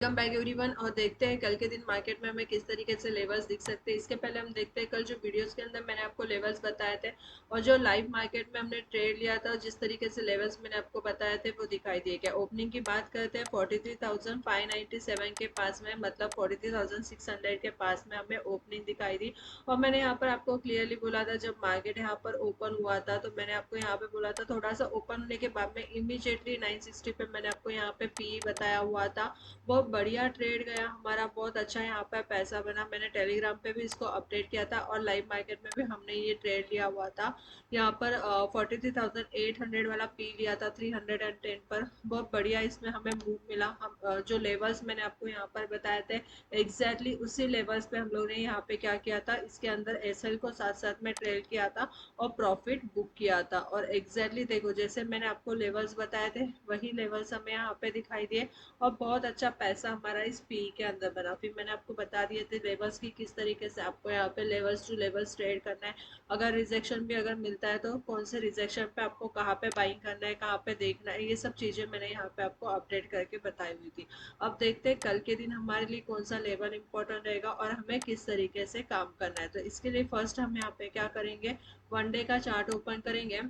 Welcome back everyone. और देखते हैं कल के दिन मार्केट में हमें किस तरीके से लेवल्स दिख सकते हैं। इसके पहले हम देखते हैं कल जो वीडियोस के अंदर मैंने आपको लेवल्स बताए थे और जो लाइव मार्केट में हमने ट्रेड लिया था, जिस तरीके से लेवल्स मैंने आपको बताए थे वो दिखाई दिए क्या। ओपनिंग की बात करते हैं 43,597 के पास में, मतलब 43,600 के पास में हमें ओपनिंग दिखाई दी। और मैंने यहाँ पर आपको क्लियरली बोला था, जब मार्केट यहाँ पर ओपन हुआ था तो मैंने आपको यहाँ पे बोला था थोड़ा सा ओपन होने के बाद में इमीडिएटली 960 पे मैंने आपको यहाँ पे पी बताया हुआ था। बहुत बढ़िया ट्रेड गया हमारा, बहुत अच्छा यहाँ पर पैसा बना। मैंने टेलीग्राम पे भी इसको अपडेट किया था और लाइव मार्केट में भी हमने ये ट्रेड लिया हुआ था। यहाँ पर 43,800 वाला पी लिया था 310 पर। बहुत बढ़िया इसमें हमें मूव मिला। हम जो लेवल्स मैंने आपको यहाँ पर बताए थे एग्जैक्टली उसी लेवल्स पे हम लोग ने यहाँ पे क्या किया था, इसके अंदर एसएल को साथ साथ में ट्रेड किया था और प्रॉफिट बुक किया था। और एग्जैक्टली देखो, जैसे मैंने आपको लेवल्स बताए थे वही लेवल्स हमें यहाँ पे दिखाई दिए और बहुत अच्छा पैसा हमारा इस पी के अंदर बना। फिर मैंने आपको बता दिए थे लेवल्स की किस तरीके से आपको यहाँ पे लेवल्स टू लेवल्स ट्रेड करना है। अगर रिजेक्शन भी अगर मिलता है तो कौन से रिजेक्शन पे आपको कहाँ पे बाइंग करना है, कहाँ पे देखना है, ये सब चीज़ें मैंने यहाँ पे आपको अपडेट करके बताई हुई थी। अब देखते हैं कल के दिन हमारे लिए कौन सा लेवल इंपॉर्टेंट रहेगा और हमें किस तरीके से काम करना है। तो इसके लिए फर्स्ट हम यहाँ पे क्या करेंगे, वन डे का चार्ट ओपन करेंगे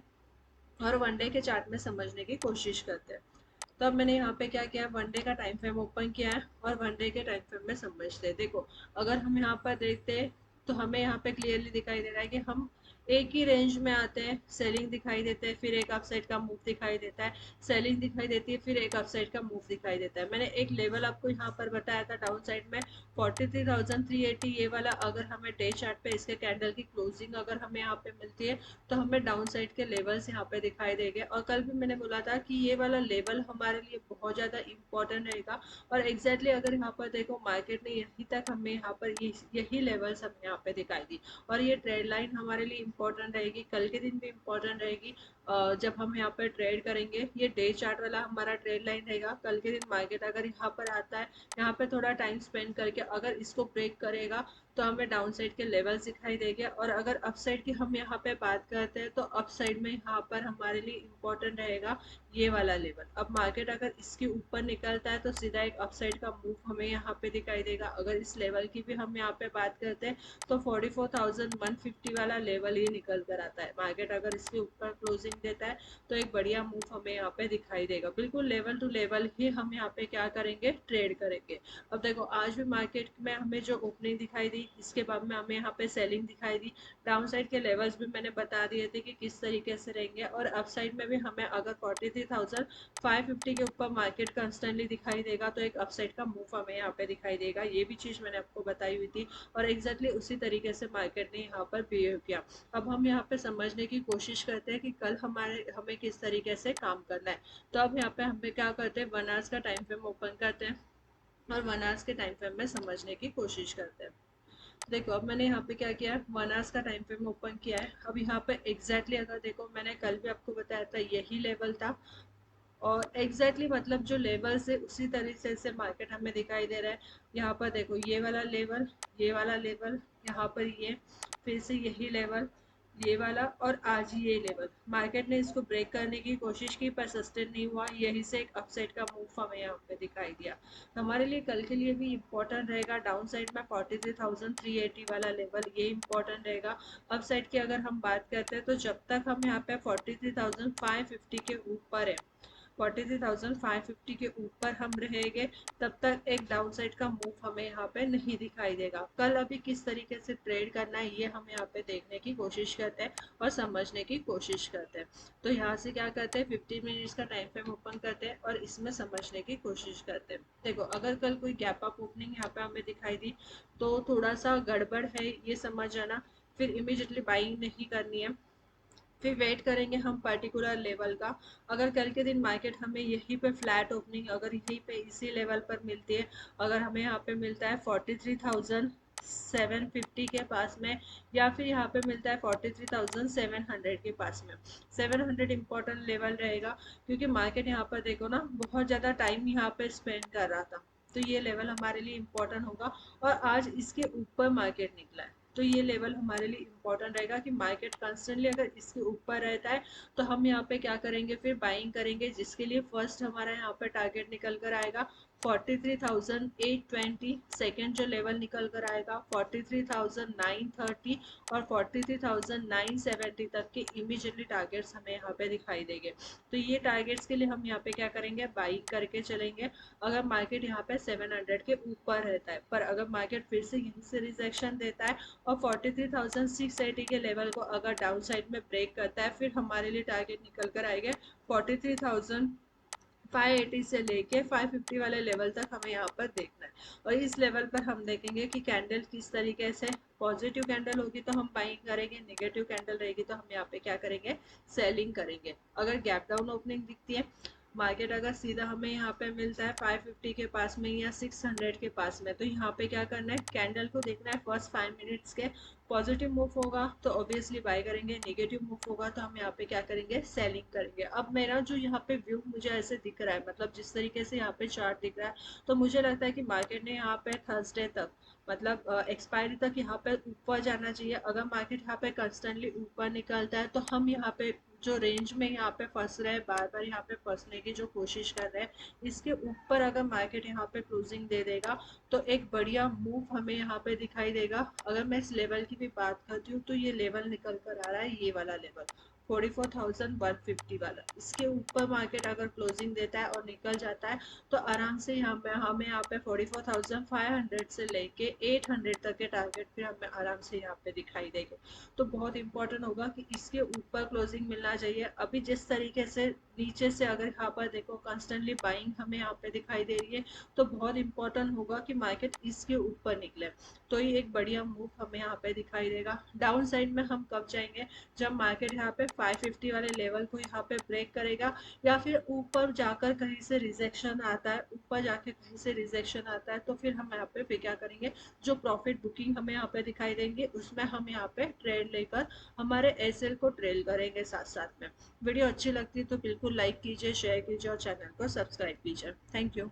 और वनडे के चार्ट में समझने की कोशिश करते हैं। तो अब मैंने यहाँ पे क्या किया, वनडे का टाइम फ्रेम ओपन किया है और वनडे के टाइम फ्रेम में समझते हैं। देखो, अगर हम यहाँ पर देखते हैं तो हमें यहाँ पे क्लियरली दिखाई दे रहा है कि हम एक ही रेंज में आते हैं, सेलिंग दिखाई देते हैं, फिर एक अपसाइड का मूव दिखाई देता है, सेलिंग दिखाई देती है, फिर एक अपसाइड का मूव दिखाई देता है। मैंने एक लेवल आपको यहाँ पर बताया था डाउन साइड में 43,380, ये वाला अगर हमें डे चार्ट पे इसके कैंडल की क्लोजिंग अगर हमें यहाँ पे मिलती है तो हमें डाउन साइड के लेवल्स यहाँ पे दिखाई देंगे। और कल भी मैंने बोला था कि ये वाला लेवल हमारे लिए बहुत ज़्यादा इंपॉर्टेंट रहेगा। और एग्जैक्टली अगर यहाँ पर देखो, मार्केट ने यहीं तक हमें यहाँ पर यही लेवल्स हमें यहाँ पे दिखाई दी और ये ट्रेड लाइन हमारे लिए इंपॉर्टेंट रहेगी, कल के दिन भी इंपॉर्टेंट रहेगी। जब हम यहाँ पर ट्रेड करेंगे, ये डे चार्ट वाला हमारा ट्रेड लाइन रहेगा। कल के दिन मार्केट अगर यहाँ पर आता है, यहाँ पे थोड़ा टाइम स्पेंड करके अगर इसको ब्रेक करेगा तो हमें डाउन साइड के लेवल्स दिखाई देंगे। और अगर अप साइड की हम यहाँ पे बात करते हैं तो अप साइड में यहाँ पर हमारे लिए इम्पोर्टेंट रहेगा ये वाला लेवल। अब मार्केट अगर इसके ऊपर निकलता है तो सीधा एक अप साइड का मूव हमें यहाँ पे दिखाई देगा। अगर इस लेवल की भी हम यहाँ पे बात करते हैं तो 44,150 वाला लेवल ही निकल कर आता है। मार्केट अगर इसके ऊपर क्लोजिंग देता है तो एक बढ़िया मूव हमें यहाँ पे दिखाई देगा। बिल्कुल लेवल टू लेवल ही हम यहाँ पे क्या करेंगे, ट्रेड करेंगे। अब देखो, आज भी मार्केट में हमें जो ओपनिंग दिखाई दी, इसके बाद में हमें यहाँ पे सेलिंग दिखाई दी। डाउन साइड के लेवल्स भी मैंने बता दिए थे कि किस तरीके से रहेंगे। और अप साइड में भी हमें अगर 43,550 के ऊपर मार्केट कंस्टेंटली दिखाई देगा तो एक अप साइड का मूव हमें यहाँ पे दिखाई देगा। ये भी चीज़ मैंने आपको बताई हुई थी और एग्जैक्टली उसी तरीके से मार्केट ने यहाँ पर बिहेव किया। अब हम यहाँ पे समझने की कोशिश करते हैं कि कल हमें किस तरीके से काम करना है। तो अब यहाँ पे हमें क्या करते हैं, 1 आवर्स का टाइम फ्रेम ओपन करते हैं और 1 आवर्स के टाइम फ्रेम में समझने की कोशिश करते हैं। देखो, अब मैंने यहाँ पे क्या किया है, 1 आवर्स का टाइम फ्रेम ओपन किया है। अब यहाँ पे एग्जैक्टली अगर देखो, मैंने कल भी आपको बताया था यही लेवल था और एग्जैक्टली मतलब जो लेवल से उसी तरीके से मार्केट हमें दिखाई दे रहा है। यहाँ पर देखो, ये वाला लेवल, ये वाला लेवल, यहाँ पर ये फिर से यही लेवल, ये वाला और आज ही ये लेवल। मार्केट ने इसको ब्रेक करने की कोशिश की पर सस्टेन नहीं हुआ, यही से एक अपसाइड का मूव हमें यहाँ पे दिखाई दिया। हमारे लिए कल के लिए भी इम्पोर्टेंट रहेगा डाउन साइड में 43,380 वाला लेवल, ये इम्पोर्टेंट रहेगा। अप साइड की अगर हम बात करते हैं तो जब तक हम यहाँ पे 43,550 के ऊपर है, 43,550 के ऊपर हम रहेंगे, तब तक एक डाउन साइड का मूव हमें यहाँ पे नहीं दिखाई देगा। कल अभी किस तरीके से ट्रेड करना है ये हम यहाँ पे देखने की कोशिश करते हैं और समझने की कोशिश करते हैं। तो यहाँ से क्या करते हैं, 15 मिनट्स का टाइम फ्रेम ओपन करते हैं और इसमें समझने की कोशिश करते हैं। देखो, अगर कल कोई गैप अप ओपनिंग यहाँ पे हमें दिखाई दी तो थोड़ा सा गड़बड़ है, ये समझ जाना। फिर इमीडिएटली बाइंग नहीं करनी है, फिर वेट करेंगे हम पर्टिकुलर लेवल का। अगर कल के दिन मार्केट हमें यहीं पे फ्लैट ओपनिंग अगर यहीं पे इसी लेवल पर मिलती है, अगर हमें यहाँ पे मिलता है 43,750 के पास में, या फिर यहाँ पे मिलता है 43,700 के पास में, 700 इंपॉर्टेंट लेवल रहेगा। क्योंकि मार्केट यहाँ पर देखो ना, बहुत ज़्यादा टाइम यहाँ पे स्पेंड कर रहा था, तो ये लेवल हमारे लिए इम्पोर्टेंट होगा। और आज इसके ऊपर मार्केट निकला है तो ये लेवल हमारे लिए इम्पोर्टेंट रहेगा कि मार्केट कंस्टेंटली अगर इसके ऊपर रहता है तो हम यहाँ पे क्या करेंगे, फिर बाइंग करेंगे, जिसके लिए फर्स्ट हमारा यहाँ पे टारगेट निकल कर आएगा 43,820 सेकेंड जो लेवल निकल कर आएगा, 43,930 और 43,970 तक के इमीजिएटली टारगेट्स हमें यहाँ पे दिखाई देंगे। तो ये टारगेट्स के लिए हम यहाँ पे क्या करेंगे, बाइंग करके चलेंगे अगर मार्केट यहाँ पे 700 के ऊपर रहता है। पर अगर मार्केट फिर से यहीं से रिजेक्शन देता है और 43,680 के लेवल को अगर डाउन साइड में ब्रेक करता है, फिर हमारे लिए टारगेट निकल कर आएंगे 43,580 से लेके 550 वाले लेवल तक हमें यहाँ पर देखना है। और इस लेवल पर हम देखेंगे कि कैंडल किस तरीके से, पॉजिटिव कैंडल होगी तो हम बाइंग करेंगे, नेगेटिव कैंडल रहेगी तो हम यहाँ पे क्या करेंगे, सेलिंग करेंगे। अगर गैप डाउन ओपनिंग दिखती है, मार्केट अगर सीधा हमें यहाँ पे मिलता है 550 के पास में या 600 के पास में, तो यहाँ पे क्या करना है, कैंडल को देखना है फर्स्ट 5 मिनट्स के। पॉजिटिव मूव होगा तो ऑब्वियसली बाय करेंगे, नेगेटिव मूव होगा तो हम यहाँ पे क्या करेंगे, सेलिंग करेंगे। अब मेरा जो यहाँ पे व्यू मुझे ऐसे दिख रहा है, मतलब जिस तरीके से यहाँ पे चार्ट दिख रहा है, तो मुझे लगता है कि मार्केट ने यहाँ पे थर्सडे तक, मतलब एक्सपायरी तक यहाँ पे ऊपर जाना चाहिए। अगर मार्केट यहाँ पे कंस्टेंटली ऊपर निकलता है तो हम यहाँ पे जो रेंज में यहाँ पे फंस रहे हैं, बार बार यहाँ पे फंसने की जो कोशिश कर रहे हैं, इसके ऊपर अगर मार्केट यहाँ पे क्लोजिंग दे देगा तो एक बढ़िया मूव हमें यहाँ पे दिखाई देगा। अगर मैं इस लेवल की भी बात करती हूँ तो ये लेवल निकल कर आ रहा है, ये वाला लेवल 44,150 वाला। इसके ऊपर मार्केट अगर क्लोजिंग देता है और निकल जाता है तो आराम से हमें यहाँ पे 44,500 से लेके 800 तक के टारगेट फिर हमें आराम से यहाँ पे दिखाई देंगे। तो बहुत इंपॉर्टेंट होगा कि इसके ऊपर क्लोजिंग मिलना चाहिए। अभी जिस तरीके से नीचे से अगर यहाँ पर देखो कंस्टेंटली बाइंग हमें यहाँ पे दिखाई दे रही है, तो बहुत इंपॉर्टेंट होगा कि मार्केट इसके ऊपर निकले, तो ये एक बढ़िया मूव हमें यहाँ पे दिखाई देगा। डाउन साइड में हम कब जाएंगे, जब मार्केट यहाँ पे 550 वाले लेवल को यहाँ पे ब्रेक करेगा, या फिर ऊपर जाकर कहीं से रिजेक्शन आता है, ऊपर जाके कहीं से रिजेक्शन आता है, तो फिर हम यहाँ पे क्या करेंगे, जो प्रॉफिट बुकिंग हमें यहाँ पे दिखाई देंगे उसमें हम यहाँ पे ट्रेड लेकर हमारे एसएल को ट्रेल करेंगे साथ साथ में। वीडियो अच्छी लगती है तो बिल्कुल लाइक कीजिए, शेयर कीजिए और चैनल को सब्सक्राइब कीजिए। Thank you.